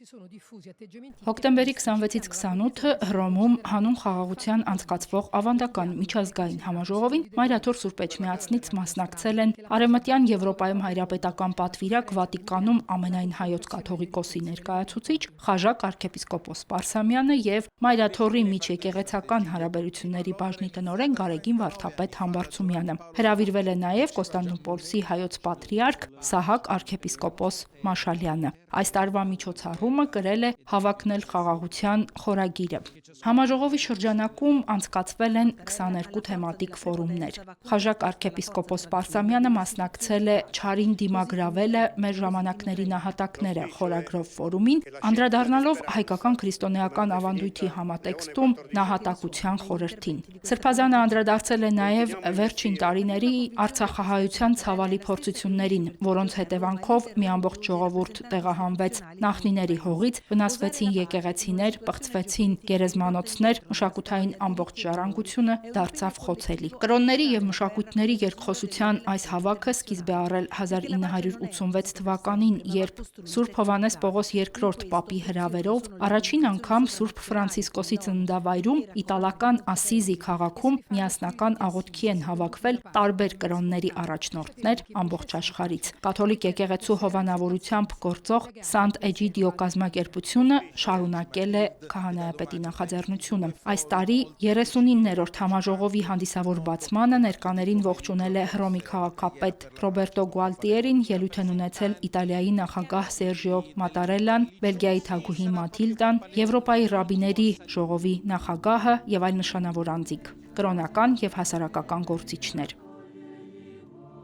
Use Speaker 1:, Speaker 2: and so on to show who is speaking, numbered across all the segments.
Speaker 1: Հոկտեմբերի 26-ից 28-ը Հռոմում հանուն խաղաղության անցկացվող ավանդական միջազգային համաժողովին Մայրաթոր Սուրբ Էջմիածնից մասնակցել են Արևմտյան Եվրոպայում հայրապետական պատվիրակ Վատիկանում ամենայն հայոց կաթողիկոսի ներկայացուցիչ Խաժակ arczepiskopos Պարսամյանը եւ Մայրաթորի միջեկեղեցական հարաբերությունների բաժնի տնօրեն Գարեգին Վարդապետ Համբարձումյանը։ Հրավիրվել է նաեւ Կոստանդնուպոլսի հայոց պատրիարք Սահակ arczepiskopos Մաշալյանը։ Այս տարվա միջոցառումը կրել է «Հավակնել խաղաղության» խորագիրը։ Համաժողովի շրջանակում անցկացվել են 22 թեմատիկ ֆորումներ։ Խաժակ arczepiskopos Պարսամյանը մասնակցել է «Չարին դիմագրավելը. մեր ժամանակների նահատակները» խորագրով ֆորումին, անդրադառնալով հայկական քրիստոնեական ավանդույթի համատեքստում նահատակության խորհրդին։ Սրբազանը անդրադարձել է նաև վերջին տարիների արցախահայության ցավալի փորձություններին, որոնց հետևանքով մի ամբողջ ժողովուրդ տեղահանվեց նախնիների հողից, վնասվեցին եկեղեցիներ, պղծվեցին գերեզմանոցներ, մշակութային ամբողջ ժառանգությունը դարձավ խոցելի։ Կրոնների եւ մշակույթների երկխոսության այս հավաքը սկիզբ է առել 1986 թվականին, երբ Սուրբ Հովհաննես Պողոս II պապի հրավերով առաջին անգամ Սուրբ Ֆրանցիսկոսի ծննդավայրում իտալական Ասիզի քաղաքում միասնական աղոթքի են հավաքվել տարբեր կրոնների առաջնորդներ ամբողջ աշխարհից։ Կաթոլիկ եկեղեցու հովանավորությամբ գործող Սանտ Էջիդիո կազմակերպությունը շարունակել է քահանայապետի նախաձեռնությունը։ Այս տարի 39-րդ համաժողովի հանդիսավոր բացմանը ներկաներին ողջունել է Հռոմի քաղաքապետ Ռոբերտո Գուալտիերին, ելույթ են ունեցել Իտալիայի նախագահ Սերջիո Մատարելլան, Բելգիայի թագուհի Մաթիլդան, Եվրոպայի ռաբիների ժողովի նախագահը եւ այլ նշանավոր անձինք, կրոնական եւ հասարակական գործիչներ։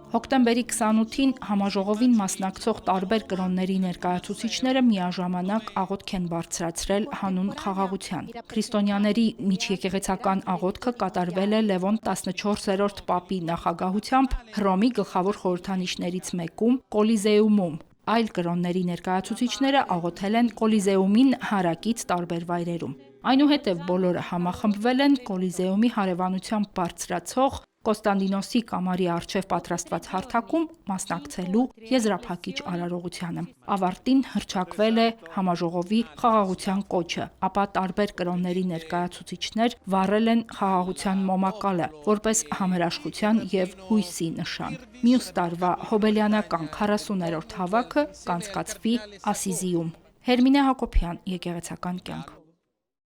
Speaker 1: Հոկտեմբերի 28-ին համաժողովին մասնակցող տարբեր կրոնների ներկայացուցիչները միաժամանակ աղոթք են բարձրացրել հանուն խաղաղության։ Քրիստոնյաների միջեկեղեցական աղոթքը կատարվել է Լևոն 14-րդ պապի նախագահությամբ Հռոմի գլխավոր խորհրդանիշներից մեկում Կոլիզեումում։ Այլ կրոնների ներկայացուցիչները աղոթել են Կոլիզեումին հարակից տարբեր վայրերում։ Այնուհետև բոլորը համախմբվել են Կոլիզեումի հարևանությամբ բարձրացող Կոստանդինոսի կամարի առջև պատրաստված հարթակում մասնակցելու եզրափակիչ արարողությանը։ Ավարտին հռչակվել է համաժողովի խաղաղության կոչը, ապա տարբեր կրոնների ներկայացուցիչներ վառել են խաղաղության մոմակալը, որպես համերաշխության եւ հույսի նշան։ Մյուս տարվա հոբելյանական 40-րդ հավաքը կանցկացվի Ասիզիում։ Հերմինե Հակոբյան, Եկեղեցական կյանք։